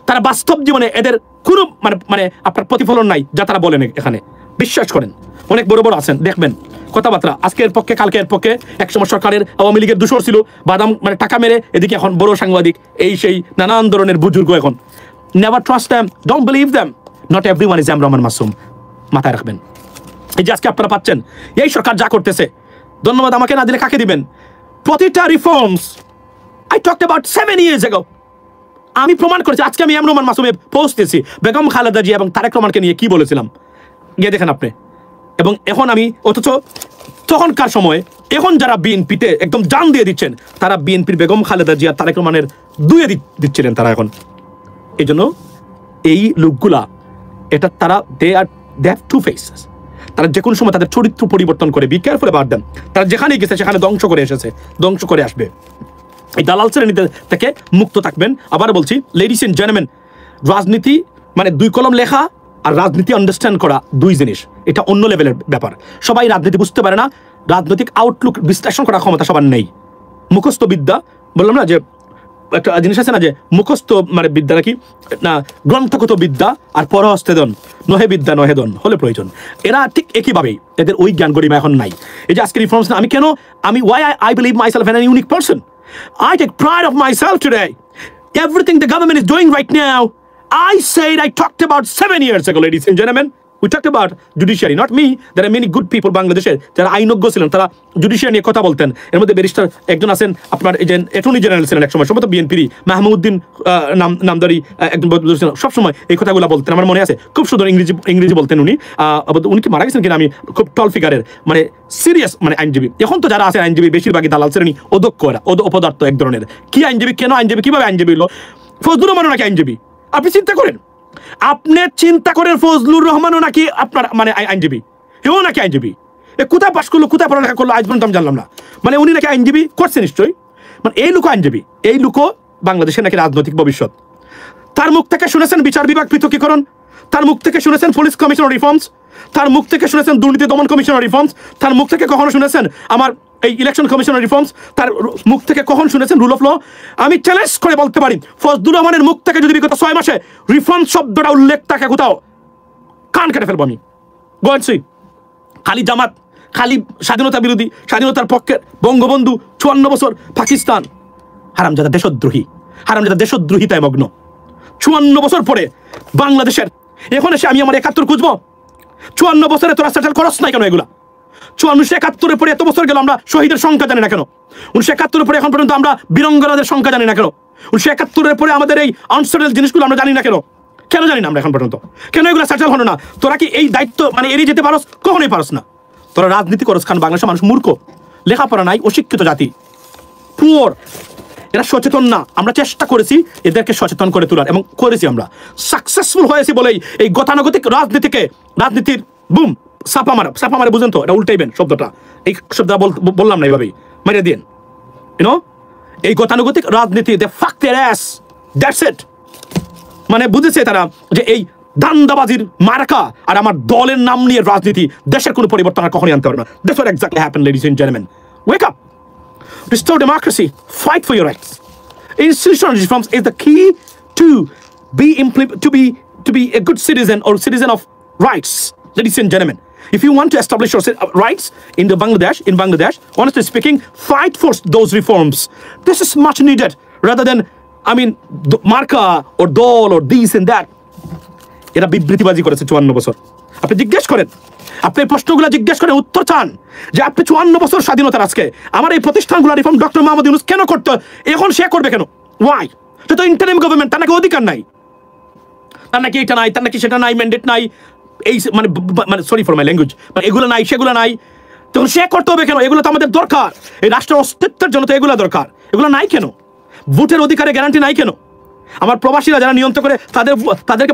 তারা বাস্তব জীবনে এদের কোনো মানে আপনার প্রতিফলন নাই যা তারা বলেন এখানে। বিশ্বাস করেন, অনেক বড় বড় আছেন, দেখবেন কথাবার্তা আজকের পক্ষে কালকের পক্ষে। একসময় সরকারের আওয়ামী লীগের দূষর ছিল, বাদাম মানে টাকা মেরে, এদিকে এখন বড় সাংবাদিক, এই সেই নানান ধরনের বুজুর্গ। এখন never trust them, don't believe them, not everyone is Rahman Masum, মাথায় রাখবেন। এই যে আজকে আপনারা পাচ্ছেন এই সরকার যা করতেছে, ধন্যবাদ আমাকে না দিলে কাকে দিবেন? প্রতিটা reforms I talked about 7 years ago। আমি প্রমাণ করেছি। আজকে আমি রহমান মাসুমে পোস্ট দিয়েছি বেগম খালেদা জিয়া এবং তারেক রহমানকে নিয়ে কি বলেছিলাম, গিয়ে দেখেন আপনি। এবং এখন আমি, অথচ তখনকার সময়ে এখন যারা বিএনপিতে একদম জান দিয়ে দিচ্ছেন, তারা বিএনপির বেগম খালেদা জিয়া তারেক রহমানের দুয়ে দিচ্ছিলেন তারা এখন। এই জন্য এই লোকগুলা, এটা তারা দে হ্যাভ টু ফেসেস। তারা যে কোনো সময় তাদের চরিত্র পরিবর্তন করে, বি কেয়ারফুল অ্যাবাউট দেম। তারা যেখানেই গেছে সেখানে ধ্বংস করে এসেছে, ধ্বংস করে আসবে। এই দালাল শ্রেণীদের থেকে মুক্ত থাকবেন। আবার বলছি, লেডিস এন্ড জেন্টলম্যান, রাজনীতি মানে 2 কলম লেখা আর রাজনীতি আন্ডারস্ট্যান্ড করা 2 জিনিস। এটা অন্য লেভেলের ব্যাপার। সবাই রাজনীতি বুঝতে পারে না, রাজনৈতিক আউটলুক বিশ্লেষণ করার ক্ষমতা সবার নেই। মুখস্থ বিদ্যা, বললাম না যে একটা জিনিস আছে না যে মুখস্থ মানে বিদ্যা নাকি না, গ্রন্থগত বিদ্যা আর পরহস্তেদন, নহে বিদ্যা নহে দন হলে প্রয়োজন। এরা ঠিক একইভাবেই, এদের ওই জ্ঞান গরিমা এখন নাই। এই যে আজকে রিফর্মস না, আমি why I believe myself an unique person. I take pride of myself today. Everything the government is doing right now, I said, I talked about 7 years ago, ladies and gentlemen. We talked about judiciary, not me. There are many good people বাংলাদেশের যারা আইনজ্ঞ ছিলেন, তারা judiciary নিয়ে কথা বলতেন। এর মধ্যে ব্যারিস্টার একজন আছেন, আপনার অ্যাটর্নি জেনারেল ছিলেন একসময়, সম্ভবত বিএনপিরই, মাহমুদ্দিন নামদারি একজন সবসময় এই কথাগুলো বলতেন। আমার মনে আছে, খুব সুন্দর ইংরেজি বলতেন উনি। উনি কি মারা গেছেন কিনা, আমি খুব টল ফিগারের মানে সিরিয়াস মানে আইনজীবী। এখন তো যারা আছে আইনজীবী বেশিরভাগই দালাল শ্রেণী, অদক্ষ, এরা অপদার্থ এক ধরনের। কি আইনজীবী, কেন আইনজীবী, কিভাবে আইনজীবী হলো? ফজলুর রহমানও নাকি আইনজীবী। আপনি চিন্তা করেন, ফজলুর রহমানও নাকি আপনার মানে আইনজীবী, এও নাকি আইনজীবী। কোথায় পাশ করলো, কোথায় পড়ালেখা করলো, আজ পর্যন্ত আমি জানলাম না। মানে উনি নাকি আইনজীবী করছে নিশ্চয়ই। মানে এই লোক আইনজীবী, এই লোক বাংলাদেশের নাকি রাজনৈতিক ভবিষ্যৎ। তার মুখ থেকে শুনেছেন বিচার বিভাগ পৃথকীকরণ, তার মুখ থেকে শুনেছেন পুলিশ কমিশনার রিফর্মস, তার মুখ থেকে শুনেছেন দুর্নীতি দমন কমিশনার রিফর্মস, তার মুখ থেকে কখনো শুনেছেন আমার এই ইলেকশন কমিশনার রিফর্মস, তার মুখ থেকে কখন শুনেছেন রুল অফ ল? আমি চ্যালেঞ্জ করে বলতে পারি, ফজলুর রহমানের মুখ থেকে যদি বিগত 6 মাসে রিফর্ম শব্দটা উল্লেখ থাকে কোথাও, কান কেটে ফেলবো আমি। গোয়েন্সি খালি জামাত, খালি স্বাধীনতা বিরোধী, স্বাধীনতার পক্ষে, বঙ্গবন্ধু, 54 বছর, পাকিস্তান, হারামজাদা দেশদ্রোহী, হারামজাদা দেশদ্রোহিতায় মগ্ন। 54 বছর পরে বাংলাদেশের এখন এসে আমি আমার 71 খুঁজবো? 54 বছরে তোরা সেটেল করস নাই কেন এগুলা? 1971 পরে এত বছর গেল, আমরা শহীদের সংখ্যা জানি না কেন? 1971 পরে এখন পর্যন্ত আমরা বীরঙ্গনাদের সংখ্যা জানি না কেন? 1971 পরে আমাদের এই আনসেটেল জিনিসগুলো আমরা জানি না কেন? কেন জানি না আমরা এখন পর্যন্ত? কেন এগুলো সেটেল হলো না? তোরা কি এই দায়িত্ব মানে এড়িয়ে যেতে পারস? কখনোই পারস না। তোরা রাজনীতি করস কারণ বাংলাদেশের মানুষ মূর্খ, লেখাপড়া নাই, অশিক্ষিত জাতি, পুয়ার, এরা সচেতন না। আমরা চেষ্টা করেছি এদেরকে সচেতন করে তোলার, এবং করেছি, আমরা সাকসেসফুল হয়েছি বলেই এই গতানুগতিক রাজনীতির বুম সাপা মারা বুঝেন তো, এটা উল্টাইবেন শব্দটা, এই শব্দটা বললাম না এইভাবেই, মারিয়ে দিন। ইউনো, এই গতানুগতিক রাজনীতি, দে ফাক দেয়ার অ্যাস, দ্যাটস ইট। মানে বুঝেছে তারা যে এই ধান্দাবাজির মার্কা আর আমার দলের নাম নিয়ে রাজনীতি দেশের কোনো পরিবর্তন আর কখনই আনতে পারবে না। That's what exactly happened, ladies and gentleman. Wake up, restore democracy, fight for your rights. Institutional reforms is the key to be a good citizen or citizen of rights, ladies and gentlemen. If you want to establish your rights in Bangladesh, honestly speaking, fight for those reforms. This is much needed rather than, I mean, marka or dol or this and that. এরা বিবৃতিবাজি করেছে 54 বছর। আপনি জিজ্ঞেস করেন, আপনি প্রশ্নগুলো জিজ্ঞেস করেন, উত্তর চান যে আপনি 54 বছর স্বাধীনতার আজকে আমার এই প্রতিষ্ঠানগুলো রিফর্ম ডক্টর মোহাম্মদ ইউনূস কেন করতে, এখন সে করবে কেন? ওয়াই? সে তো ইন্টারিম গভর্নমেন্ট, তার নাকি অধিকার নাই, তার নাকি এটা নাই, তার নাকি সেটা নাই, ম্যান্ডেট নাই, এই মানে সরি ফর মাই ল্যাঙ্গুয়েজ, মানে এগুলো নাই সেগুলো নাই, তখন সে করতে হবে কেন? এগুলো তো আমাদের দরকার, এই রাষ্ট্রের অস্তিত্বের জন্য তো এগুলো দরকার। এগুলো নাই কেন? ভোটের অধিকারে গ্যারান্টি নাই কেন? আমার প্রবাসীরা যারা নিয়ন্ত্রণ করে তাদেরকে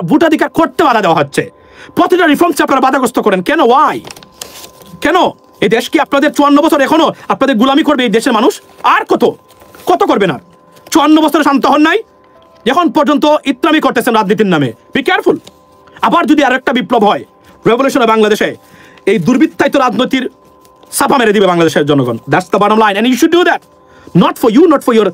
ভোটাধিকার করতে বাধা দেওয়া হচ্ছে। প্রতিটা রিফর্মসে আপনারা বাধাগ্রস্ত করেন কেন? ওয়াই? কেন? এই দেশ কি আপনাদের 54 বছর এখনো আপনাদের গোলামি করবে এই দেশের মানুষ? আর কত করবেন? আর 54 বছরে শান্ত হন নাই, এখন পর্যন্ত ইসলামি করতেছেন রাজনীতির নামে। Be careful. আবার যদি আর একটা বিপ্লব হয়, রেভলিউশন বাংলাদেশে, এই দুর্বৃত্তায়িত রাজনীতির ছাপা মেরে দিবে বাংলাদেশের জনগণ। That's the bottom line, and you should do that. Not for you, not for your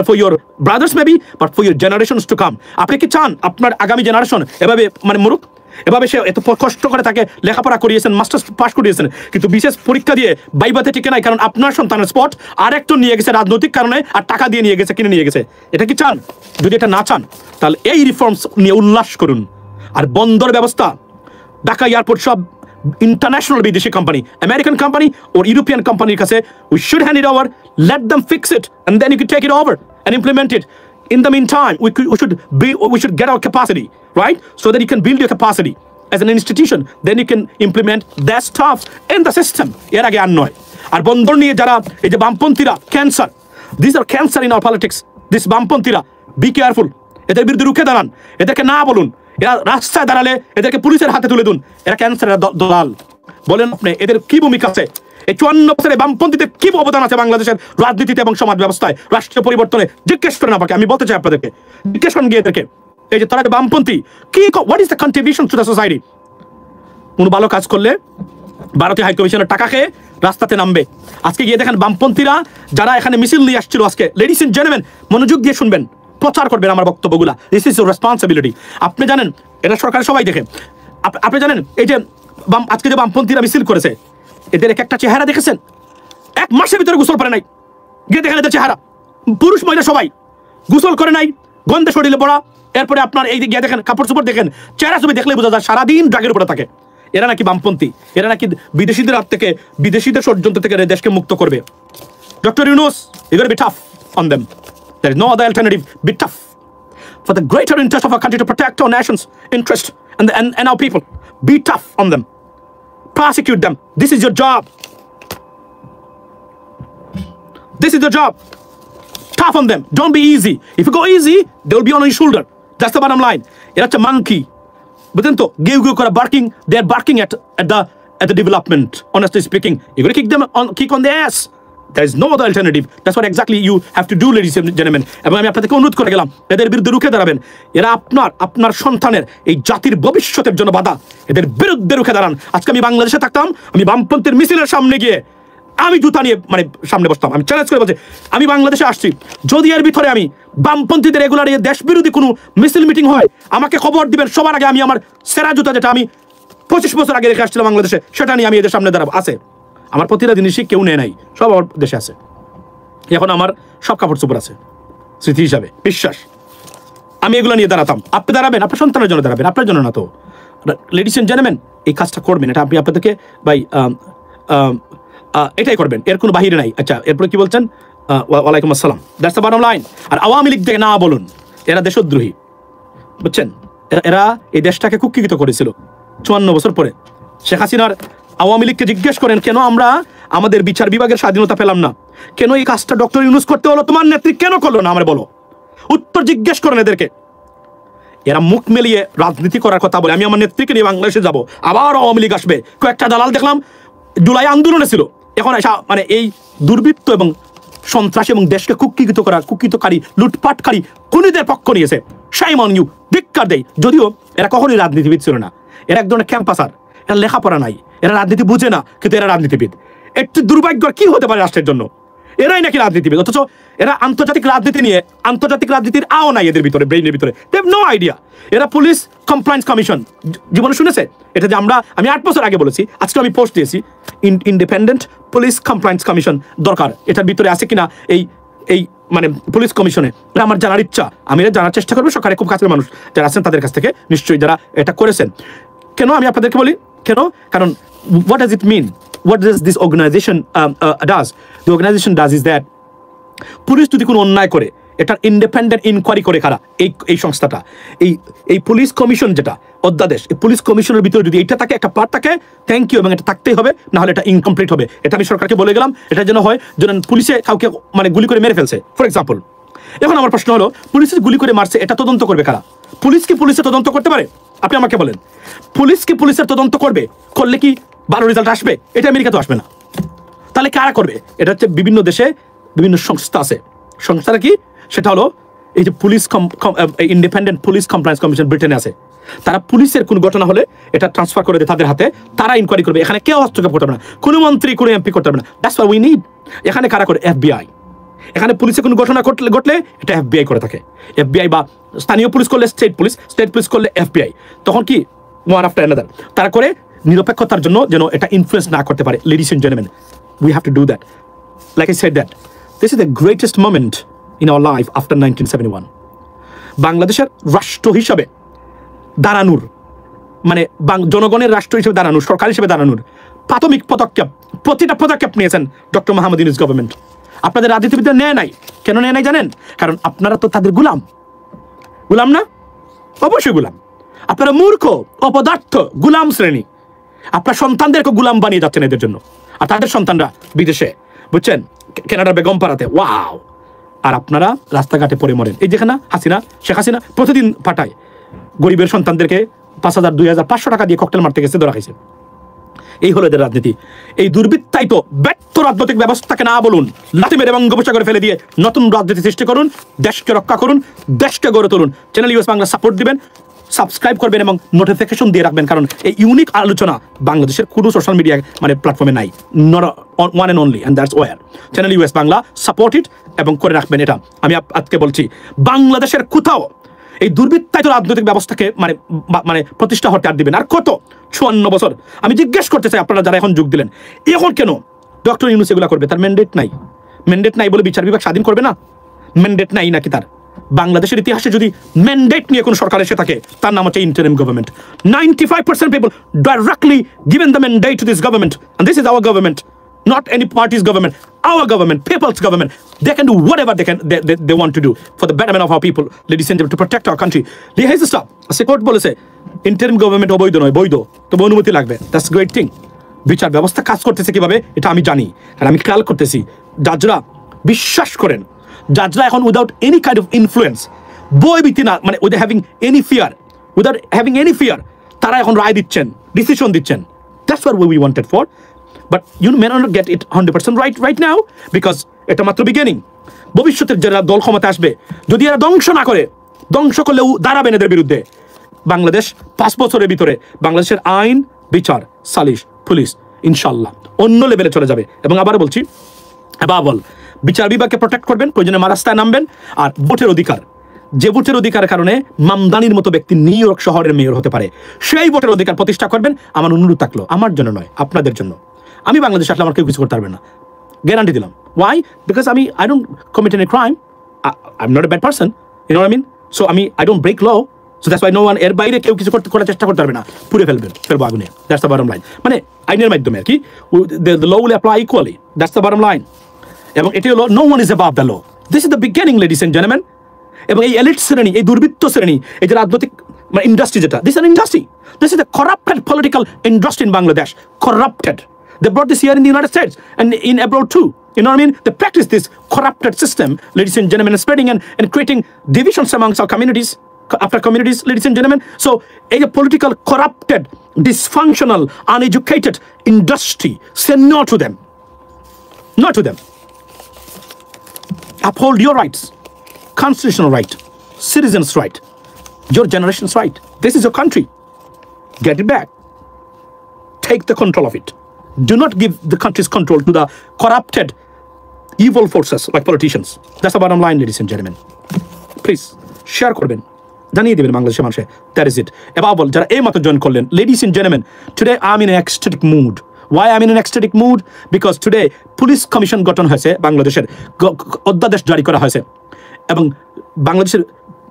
for your brothers maybe, but for your generations to come. আপনি কি চান আপনার আগামী জেনারেশন এভাবে মরুক? এভাবে সে এত কষ্ট করে তাকে লেখাপড়া করিয়েছেন, মাস্টার্স পাস করিয়েছেন, কিন্তু বিশেষ পরীক্ষা দিয়ে বাইবাতে টিকে নাই, কারণ আপনার সন্তানের স্পট আর একটু নিয়ে গেছে রাজনৈতিক কারণে, আর টাকা দিয়ে নিয়ে গেছে, কিনে নিয়ে গেছে। এটা কি চান? যদি এটা না চান তাহলে এই রিফর্মস নিয়ে উল্লাস করুন। আর বন্দর ব্যবস্থা, ঢাকা এয়ারপোর্ট সব international বিদেশি company, American company or European কোম্পানির কাছে, we should hand it over, let them fix it, and then you can take it over and implement it. In the meantime, we should get our capacity, right? So that you can build your capacity as an institution, then you can implement that stuff in the system. এর আগে আর নয়। আর বন্দর নিয়ে যারা এই যে বামপন্থীরা, cancer, these are cancer in our politics, this বামপন্থীরা, be careful, এদের বিরুদ্ধে রুখে দাঁড়ান, এদেরকে না বলুন। এরা রাস্তায় দাঁড়ালে এদেরকে পুলিশের হাতে তুলে দিন, এরা ক্যান্সারের দলাল। বলেন আপনি এদের কি ভূমিকা আছে? এই 54 বছরে বামপন্থীদের কি অবদান আছে বাংলাদেশের রাজনীতিতে এবং সমাজ ব্যবস্থায়, রাষ্ট্রীয় পরিবর্তনে? জিজ্ঞেস করেন আমাকে, আমি বলতে চাই আপনাদেরকে, জিজ্ঞেস করেন গিয়ে এদেরকে, এই যে তারা বামপন্থী, কি, what is the contribution to the society? কোন ভালো কাজ করলে ভারতীয় হাইকমিশনের টাকা খেয়ে রাস্তাতে নামবে। আজকে গিয়ে দেখেন বামপন্থীরা যারা এখানে মিছিল নিয়ে আসছিল আজকে, লেডিস এন্ড জেন্টলম্যান মনোযোগ দিয়ে শুনবেন, প্রচার করবেন আমার বক্তব্যগুলা। This is your responsibility. আপনি জানেন এটা সরকার সবাই দেখে। আপনি জানেন এই যে আজকে যে বামপন্থীরা মিছিল করেছে, এদের একটা চেহারা দেখেছেন? 1 মাসের ভিতরে গোসল করে নাই, গিয়ে দেখেন এদের চেহারা, পুরুষ মহিলা সবাই গোসল করে নাই, গন্ধে শরীরে পড়া। এরপরে আপনার এই গিয়ে দেখেন কাপড় চোপড় দেখেন, চেহারা ছবি দেখলে বোঝা যায় সারাদিন ড্রাগের উপরে থাকে। এরা নাকি বামপন্থী, এরা নাকি বিদেশিদের হাত থেকে, বিদেশিদের ষড়যন্ত্র থেকে দেশকে মুক্ত করবে। ডক্টর ইউনূস, ইউ গোটা B tough on them. There is no other alternative. Be tough for the greater interest of our country, to protect our nation's interest and our people. Be tough on them. Prosecute them. This is your job. This is your job. Tough on them. Don't be easy. If you go easy, they will be on your shoulder. That's the bottom line. It's a monkey. But then, barking. They are barking at the development. Honestly speaking, you're going to kick on the ass. There is no other alternative. That's what exactly you have to do, ladies and gentlemen. এবং আমি আপনাদেরকে অনুরোধ করে গেলাম, এদের বিরুদ্ধে রুখে দাঁড়াবেন। এরা আপনার সন্তানের এই জাতির ভবিষ্যতের জন্য বাধা, এদের বিরুদ্ধে রুখে দাঁড়ান। আজকে আমি বাংলাদেশে থাকতাম, আমি বামপন্থীর মিছিলের সামনে গিয়ে আমি জুতা নিয়ে সামনে বসতাম। আমি চ্যালেঞ্জ করে বলছি, আমি বাংলাদেশে আসছি, যদি এর ভিতরে আমি বামপন্থীদের রেগুলার দেশ বিরোধী কোনো মিছিল মিটিং হয়, আমাকে খবর দিবেন। সবার আগে আমি আমার সেরা জুতা, যেটা আমি 25 বছর আগে রেখে আসছিলাম বাংলাদেশে, সেটা নিয়ে আমি এদের সামনে দাঁড়াবো। আছে আমার প্রতিটা জিনিসই কেউ নেয় নাই, সব আমার দেশে আছে। এখন আমার সব কাপড় চোপড় আছে স্মৃতি হিসাবে, বিশ্বাস। আমি এগুলো নিয়ে দাঁড়াতাম। আপনি দাঁড়াবেন আপনার সন্তানের জন্য, দাঁড়াবেন আপনার জন্য না। তো লেডিস এন্ড জেন্টলম্যান, এই কাজটা করবেন, এটা আপনি আপনাদেরকে ভাই এটাই করবেন, এর কোনো বাহিরে নাই। আচ্ছা, এরপরে কি বলছেন? ওয়ালাইকুম আসসালাম। That's the bottom line. আর আওয়ামী লীগ থেকে না বলুন, এরা দেশদ্রোহী, বুঝছেন? এরা এই দেশটাকে কুক্ষিগত করেছিল 54 বছর পরে। শেখ হাসিনার আওয়ামী লীগকে জিজ্ঞেস করেন, কেন আমরা আমাদের বিচার বিভাগের স্বাধীনতা পেলাম না? কেন এই কাজটা ডক্টর ইউনূস করতে হলো? তোমার নেত্রী কেন করলো না? আমার বলো, উত্তর জিজ্ঞেস করেন এদেরকে। এরা মুখ মেলিয়ে রাজনীতি করার কথা বলে। আমি আমার নেত্রীকে নিয়ে বাংলাদেশে যাব, আবার আওয়ামী লীগ আসবে। কয়েকটা দালাল দেখলাম জুলাই আন্দোলনে ছিল, এখন এসা মানে এই দুর্বৃত্ত এবং সন্ত্রাসী এবং দেশকে কুক্ষিতকারী লুটপাটকারী খুনিদের পক্ষ নিয়েছে। শাইম অন ইউ, ধিক্কার দেই। যদিও এরা কখনোই রাজনীতিবিদ ছিল না, এরা এক ধরনের ক্যাম্পাসার, এরা লেখাপড়া নাই, এরা রাজনীতি বুঝে না, কিন্তু এরা রাজনীতিবিদ। একটু দুর্ভাগ্য কি হতে পারে রাষ্ট্রের জন্য, এরাই নাকি রাজনীতিবিদ, অথচ এরা আন্তর্জাতিক রাজনীতি নিয়ে, আন্তর্জাতিক রাজনীতির আও নাই এদের ভিতরে, ব্রেইনের ভিতরে। They have no idea. এরা পুলিশ কমপ্লায়েন্স কমিশন জীবনে শুনেছে? এটা যে আমি 8 বছর আগে বলেছি, আজকে আমি পোস্ট দিয়েছি, ইন্ডিপেন্ডেন্ট পুলিশ কমপ্লায়েন্স কমিশন দরকার। এটার ভিতরে আছে কিনা এই মানে পুলিশ কমিশনে, এটা আমার জানার ইচ্ছা। আমি এটা জানার চেষ্টা করবো। সরকারের খুব কাছের মানুষ যারা আছেন তাদের কাছ থেকে, নিশ্চয়ই যারা এটা করেছেন। কেন আমি আপনাদেরকে বলি কেন? কারণ what does it mean? What does this organization does? The organization does is that police যদি কোনো অন্যায় করে, এটার ইন্ডিপেন্ডেন্ট ইনকোয়ারি করে কারা? এই সংস্থাটা, এই পুলিশ কমিশন যেটা অধ্যাদেশ, এই পুলিশ কমিশনের ভিতরে যদি এটা থাকে, একটা পার্ট থাকে, থ্যাংক ইউ, এবং এটা থাকতেই হবে, নাহলে এটা ইনকমপ্লিট হবে। এটা আমি সরকারকে বলে গেলাম। এটা যেন হয় যেন পুলিশে কাউকে মানে গুলি করে মেরে ফেলছে, ফর এক্সাম্পল। এখন আমার প্রশ্ন হলো, পুলিশে গুলি করে মারছে, এটা তদন্ত করবে কারা? পুলিশ কি পুলিশে তদন্ত করতে পারে? আপনি আমাকে বলেন, পুলিশ কি পুলিশের তদন্ত করবে? করলে কি ভালো রেজাল্ট আসবে? এটা আমেরিকা তো আসবে না। তাহলে কারা করবে? এটা হচ্ছে বিভিন্ন দেশে বিভিন্ন সংস্থা আছে। সংস্থাটা কি? সেটা হলো এই যে police independent police compliance commission ব্রিটেনে আছে। তারা পুলিশের কোন ঘটনা হলে এটা ট্রান্সফার করে দেয় তাদের হাতে, তারা ইনকোয়ারি করবে। এখানে কেউ হস্তক্ষেপ করতে পারবে না, কোনো মন্ত্রী কোনো এমপি করতে পারবে না। That's why we need. এখানে কারা করে? FBI। এখানে পুলিশের কোনো ঘটনা ঘটলে এটা FBI করে থাকে। FBI বা স্থানীয় পুলিশ করলে স্টেট পুলিশ করলে FBI। তখন কি ওয়ান আফটার অ্যানাদার তারা করে, নিরপেক্ষতার জন্য যেন এটা ইনফ্লুয়েন্স না করতে পারে। Ladies and gentleman, we have to do that. Like I said that this is the greatest moment in our life after 1971। বাংলাদেশের রাষ্ট্র হিসাবে দাঁড়ানোর, মানে জনগণের রাষ্ট্র হিসেবে দাঁড়ানোর, সরকার হিসেবে দাঁড়ানোর প্রাথমিক প্রতিটা পদক্ষেপ নিয়েছেন ডক্টর মোহাম্মদ ইউনূস গভর্নমেন্ট। আপনাদের রাজনীতিবিদরা নেয় নাই। কেন নেয় নাই জানেন? কারণ আপনারা তো তাদের গুলাম না? অবশ্যই গুলাম। আপনারা মূর্খ, অপদার্থ, গুলাম শ্রেণী। আপনার সন্তানদেরকে গুলাম বানিয়ে যাচ্ছেন এদের জন্য, আর তাদের সন্তানরা বিদেশে, বুঝছেন, কানাডার বেগম পাড়াতে, ওয়াও। আর আপনারা রাস্তাঘাটে পড়ে মরেন। এই যেখানে শেখ হাসিনা প্রতিদিন পাঠায় গরিবের সন্তানদেরকে 5,000 2,500 টাকা দিয়ে ককটেল মারতে গেছে, ধরা খাইছে। এই হলো এদের রাজনীতি। এই দুর্বৃত্তায়িত ব্যর্থ রাজনৈতিক ব্যবস্থাকে না বলুন, লাথি মেরে বঙ্গোপসাগরে ফেলে দিয়ে নতুন রাজনীতি সৃষ্টি করুন, দেশকে রক্ষা করুন, দেশকে গড়ে তুলুন। চ্যানেল ইউএস বাংলা সাপোর্ট দিবেন, সাবস্ক্রাইব করবেন এবং নোটিফিকেশন দিয়ে রাখবেন, কারণ এই ইউনিক আলোচনা বাংলাদেশের কোনো সোশ্যাল মিডিয়া মানে প্ল্যাটফর্মে নাই, not one and only, and that's war. Channel US Bangla support it এবং করে রাখবেন। এটা আমি আজকে বলছি, বাংলাদেশের কোথাও এই দুর্বৃত্তায়িত রাজনৈতিক ব্যবস্থাকে মানে প্রতিষ্ঠা হতে আর দিবেন। আর কত? 54 বছর। আমি জিজ্ঞেস করতে চাই, আপনারা যারা এখন যোগ দিলেন, এখন কেন ডক্টর ইউনূস এগুলা করবে? তার ম্যান্ডেট নাই বলে বিচার বিভাগ স্বাধীন করবে না? ম্যান্ডেট নাই নাকি তার? বাংলাদেশের ইতিহাসে যদি ম্যান্ডেট নিয়ে কোন সরকার এসে থাকে, তার নাম হচ্ছে interim government. 95% people directly given the mandate to this government, and this is our government, not any party's government, our government, people's government. They can do whatever they want to do for the betterment of our people, ladies and gentlemen, to protect our country. Here's the stuff. A court বলেছে interim government অবৈধ নয়, বৈধ, তবে অনুমতি লাগবে। That's great thing. বিচার ব্যবস্থা কাজ করতেছে কিভাবে এটা আমি জানি, আর আমি খেয়াল করতেছি। জাজরা বিশ্বাস করেন, জাজরা এখন without any kind of influence, বইভীতি না, মানে উইদাউট হ্যাভিং এনি ফিয়ার, তারা এখন রায় দিচ্ছেন, ডিসিশন দিচ্ছেন। That's what we wanted for. But you may not get it 100% right now, because এটা মাত্র বিগিনিং। ভবিষ্যতের যারা দল ক্ষমতা আসবে, যদি এরা ধ্বংস না করে, ধ্বংস করলেও দাঁড়াবেন এদের বিরুদ্ধে। বাংলাদেশ 5 বছরের ভিতরে বাংলাদেশের আইন, বিচার, সালিশ, পুলিশ ইনশাল্লাহ অন্য লেভেলে চলে যাবে। এবং আবার বলছি, বিচার বিভাগকে প্রোটেক্ট করবেন, প্রয়োজনে রাস্তায় নামবেন। আর ভোটের অধিকার, যে ভোটের অধিকারের কারণে মামদানির মতো ব্যক্তি নিউ ইয়র্ক শহরের মেয়র হতে পারে, সেই ভোটের অধিকার প্রতিষ্ঠা করবেন। আমার অনুরোধ থাকলো, আমার জন্য নয়, আপনাদের জন্য। আমি বাংলাদেশ আসলে আমার কেউ কিছু করতে পারবে না, গ্যারান্টি দিলাম। Why? Because I don't commit any crime. I'm not a bad person, you know what I mean? So I don't break law, so that's why no one এর বাইরে কেউ কিছু করার চেষ্টা করতে পারবে না, পুড়ে ফেলবো আগুনে। That's the bottom line. মানে আইনের মাধ্যমে আর কি, the law will apply equally. That's the bottom line. এবং এটি হলো no one is above the law. This is the beginning, ladies and gentlemen. এবং এই এলিট শ্রেণী, এই দুর্বৃত্ত শ্রেণী, এই যে রাজনৈতিক মানে ইন্ডাস্ট্রি, যেটা this is an industry. This is the corrupted political industry in Bangladesh. Corrupted. They brought this here in the United States and in abroad too. You know what I mean? They practice this corrupted system, ladies and gentlemen, spreading and creating divisions amongst our communities. after communities, ladies and gentlemen. So a political, corrupted, dysfunctional, uneducated industry, say no to them. No to them. Uphold your rights, constitutional right, citizens' right, your generation's right. This is your country. Get it back. Take the control of it. Do not give the country's control to the corrupted, evil forces like politicians. That's the bottom line, ladies and gentlemen. Please, share করবেন, জানিয়ে দিবেন বাংলাদেশের মানুষে। That is it. Above all, যারা এই মাত্র join করলেন, ladies and gentlemen, today I'm in an ecstatic mood. Why I'm in an ecstatic mood? Because today police commission গঠন হয়েছে, বাংলাদেশের অধ্যাদেশ জারি করা হয়েছে, এবং বাংলাদেশের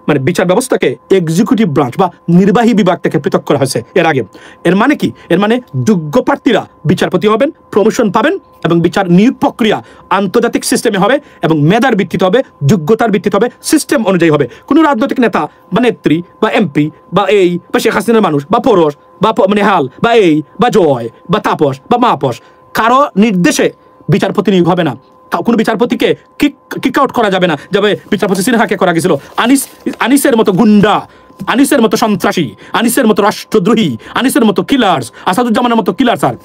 মানে বিচার ব্যবস্থাকে এক্সিকিউটিভ ব্রাঞ্চ বা নির্বাহী বিভাগ থেকে পৃথক করা হয়েছে এর আগে। এর মানে কি? এর মানে যোগ্য প্রার্থীরা বিচারপতি হবেন, প্রমোশন পাবেন, এবং বিচার নিয়োগ প্রক্রিয়া আন্তর্জাতিক সিস্টেমে হবে, এবং মেধার ভিত্তিতে হবে, যোগ্যতার ভিত্তিতে হবে, সিস্টেম অনুযায়ী হবে। কোনো রাজনৈতিক নেতা বা নেত্রী বা এমপি বা এই বা শেখ হাসিনার মানুষ বা পরশ বা নেহাল বা এই বা জয় বা তাপস বা মাপস কারো নির্দেশে বিচারপতি নিয়োগ হবে না। কোনো বিচারপতিকে কিক আউট করা যাবে না, যাবে বিচারপতি সিনহাকে করা গেছিল। আনিসের মতো গুন্ডা, আনিসের মতো সন্ত্রাসী, আনিসের মতো রাষ্ট্রদ্রোহী, আনিসের মতো কিলার্স, আসাদুজ্জামানের মতো কিলার্স আর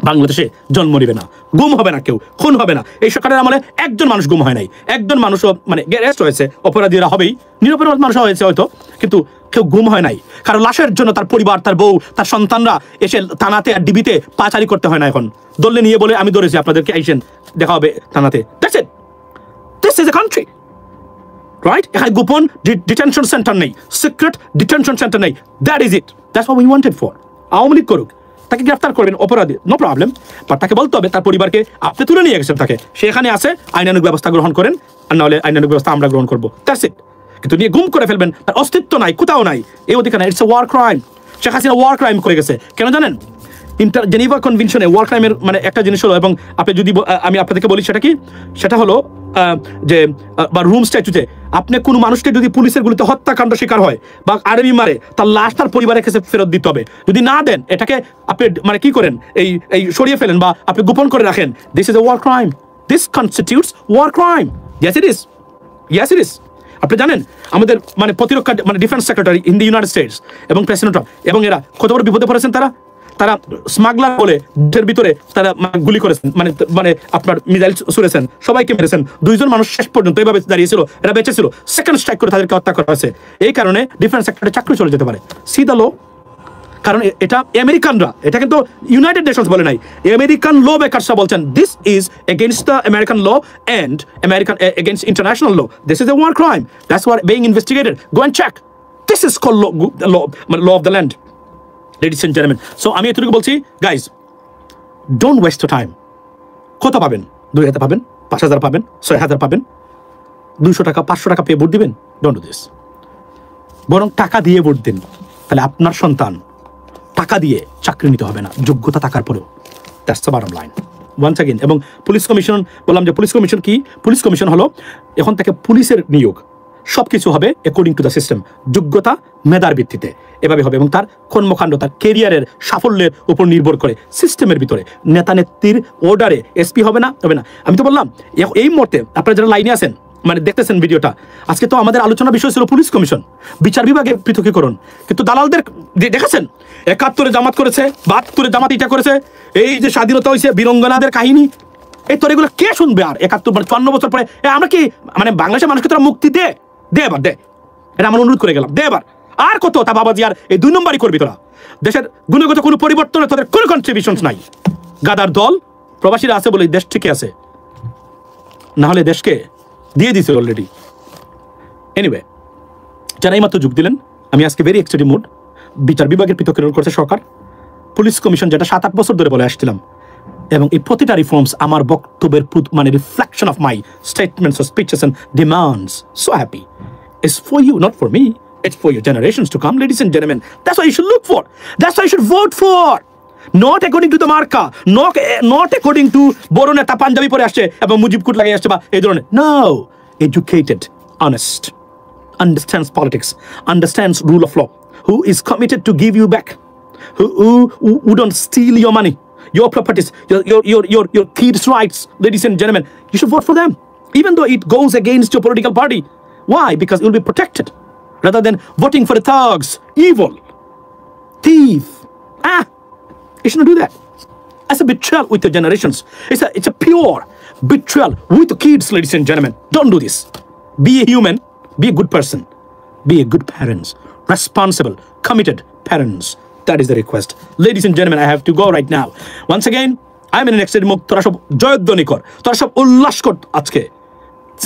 বাংলাদেশে জন্ম নিবে না, গুম হবে না, কেউ খুন হবে না। এই সরকারের আমলে একজন মানুষ গুম হয় নাই, একজন মানুষও মানে অ্যারেস্ট হয়েছে, অপরাধীরা হবেই, নিরপরাধ মানুষ হয়েছে হয়তো, কিন্তু কেউ গুম হয় নাই। কারণ লাশের জন্য তার পরিবার, তার বউ, তার সন্তানরা এসে থানাতে আর ডিবিতে পাচারি করতে হয় না। এখন দললে নিয়ে বলে আমি ধরেছি, আপনাদেরকে আইসেন, দেখা হবে থানাতে। That's it. This is a country. Right? এখানে গোপন ডিটেনশন সেন্টার নেই, সিক্রেট ডিটেনশন সেন্টার নেই। That is it. That's what we wanted for. Awami League করুক, তাকে গ্রেফতার করবেন অপরাধী, নো প্রবলেম, বাট তাকে বলতে হবে তার পরিবারকে আপনি তুলে নিয়ে গেছেন, তাকে সেখানে আসে আইনানুগ ব্যবস্থা গ্রহণ করেন, আর নাহলে আইনানুগ ব্যবস্থা আমরা গ্রহণ করবো। That's it. কিন্তু নিয়ে গুম করে ফেলবেন, তার অস্তিত্ব নাই, কোথাও নাই, এই অধিকার নাই। It's a war crime. Sheikh Hasina war crime করে গেছে। কেন জানেন? জেনেভা কনভেনশনে ওয়ার ক্রাইমের মানে একটা জিনিস হলো, এবং আপনি যদি আমি আপনাদেরকে বলি সেটা কি, সেটা হলো যে বা রুম স্ট্যাচুতে আপনি কোনো মানুষকে যদি পুলিশের গুলিতে হত্যাকাণ্ড শিকার হয় বা আর্মি মারে, তার লাশ তার পরিবারের কাছে ফেরত দিতে হবে। যদি না দেন, এটাকে আপনি মানে কি করেন, এই সরিয়ে ফেলেন বা আপনি গোপন করে রাখেন, this is a war crime. This constitutes war crime. Yes it is, yes it is. আপনি জানেন আমাদের মানে প্রতিরক্ষা মানে defence secretary in the United States এবং প্রেসিডেন্ট ট্রাম্প, এবং এরা কত বড় বিপদে পড়েছেন। তারা স্মাগলার বলে দেশের ভিতরে তারা গুলি করেছেন, মানে আপনার মিসাইল ছুড়েছেন, সবাইকে মেরেছেন। 2 জন মানুষ শেষ পর্যন্ত এভাবে দাঁড়িয়েছিল, এরা বেঁচে ছিল। সেকেন্ড স্ট্রাইক করে তাদেরকে হত্যা করা হয়েছে। এই কারণে ডিফেন্স সেক্টরে চাকরি চলে যেতে পারে। সি দ্য লো। কারণ এটা আমেরিকানরা, এটা কিন্তু ইউনাইটেড নেশনস বলে নাই, আমেরিকান ল মেকারসরা বলছেন this is against the American law and American against international law. This is a war crime. That's what being investigated. Go and check. This is called law of the land, ladies and gentlemen. So আমি এতটুকু বলছি, guys, don't waste your time. কত পাবেন? 2000 পাবেন, 5000 পাবেন, 6000 পাবেন, 200 টাকা 500 টাকা পেয়ে ভোট দিবেন? Don't do this. বরং টাকা দিয়ে ভোট দিন, তাহলে আপনার সন্তান টাকা দিয়ে চাকরি নিতে হবে না, যোগ্যতা থাকার পরেও। That's the bottom line. Once again. এবং পুলিশ কমিশন বললাম যে পুলিশ কমিশন কি? পুলিশ কমিশন হলো এখন থেকে পুলিশের নিয়োগ সব কিছু হবে অ্যাকর্ডিং টু দ্য সিস্টেম, যোগ্যতা মেধার ভিত্তিতে এভাবে হবে, এবং তার কর্মকাণ্ড, তার কেরিয়ারের সাফল্যের উপর নির্ভর করে সিস্টেমের ভিতরে। নেতা নেত্রীর অর্ডারে এসপি হবে না, হবে না। আমি তো বললাম এই মুহূর্তে আপনারা যারা লাইনে আছেন, মানে দেখতেছেন ভিডিওটা, আজকে তো আমাদের আলোচনা বিষয় ছিল পুলিশ কমিশন, বিচার বিভাগের পৃথকীকরণ। কিন্তু দালালদের দেখেছেন, 71-এ জামাত করেছে, 72-এ জামাত এটা করেছে, এই যে স্বাধীনতা হয়েছে, বীরঙ্গনাদের কাহিনী, এই তোর এগুলো কে শুনবে? আর 71 মানে 54 বছর পরে আমরা কি মানে বাংলাদেশের মানুষকে তোরা মুক্তি দে এবার, দে। এটা আমার অনুরোধ করে গেলাম, দে এবার। আর কত তা বাবাজি আর এই 2 নম্বরই করবি তোরা? দেশের গুণগত কোনো পরিবর্তনে তোদের কোনো কন্ট্রিবিউশনস নাই। গাদার দল, প্রবাসীরা আছে বলে দেশ ঠিকই আছে, না হলে দেশকে দিয়ে দিছে অলরেডি। এনিওয়ে, যারা এইমাত্র যোগ দিলেন, আমি আজকে ভেরি এক্সট্রিম মুড। বিচার বিভাগের পৃথকীকরণ করছে সরকার, পুলিশ কমিশন যেটা 7-8 বছর ধরে বলে আসছিলাম, এবং এই প্রতিটা রিফর্মস আমার বক্তব্যের মানে reflection of my statements, speeches and demands. So happy. It's for you, not for me. It's for your generations to come, ladies and gentlemen. That's what you should look for. That's what you should vote for. Not according to the marka, not according to বড় নেতা পাঞ্জাবি পরে আসছে এবং মুজিব কুট লাগিয়ে আসছে বা এই ধরনের। No, educated, honest, understands politics, understands rule of law, who is committed to give you back, who don't steal your money, your properties, your kids' rights, ladies and gentlemen. You should vote for them, even though it goes against your political party. Why? Because you'll be protected. rather than voting for the thugs, evil, thief. You should not do that. It's a betrayal with your generations. It's a pure betrayal with the kids, ladies and gentlemen. Don't do this. Be a human. Be a good person. Be a good parents. Responsible, committed parents. That is the request. Ladies and gentlemen, I have to go right now. Once again, I'm in an extended mode. তোরা সব জয়ধ্বনি কর, তোরা সব উল্লাস কর আজকে।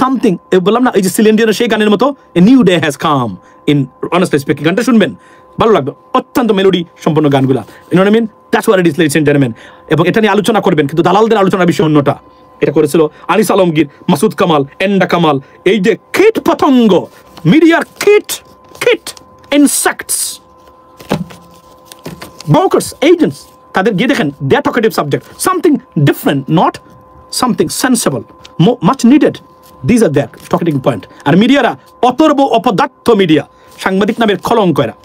Something, বললাম না এই যে সিলিন্ডিয়ানের সেই গানের মতো, a new day has come in honestly speaking. গানটা শুনবেন, ভালো লাগবে, অত্যন্ত মেলোডি সম্পন্ন গানগুলা। You know what I mean? That's what it is, ladies and gentlemen. এবং এটা নিয়ে আলোচনা করবেন, কিন্তু দালালদের আলোচনার বিষয় অন্যটা। এটা করেছিল আনিস আলমগীর, মাসুদ কামাল, এন্ডা কামাল। এই যে কীট পতঙ্গ, মিডিয়ার কীট ইনসেক্টস, brokers, agents, তাদের গিয়ে দেখেন, they are talkative subject, something different, not something sensible, much needed. These are their talkative point. আর মিডিয়ারা অতর্ব অপদার্থ মিডিয়া, সাংবাদিক নামের কলঙ্ক এরা।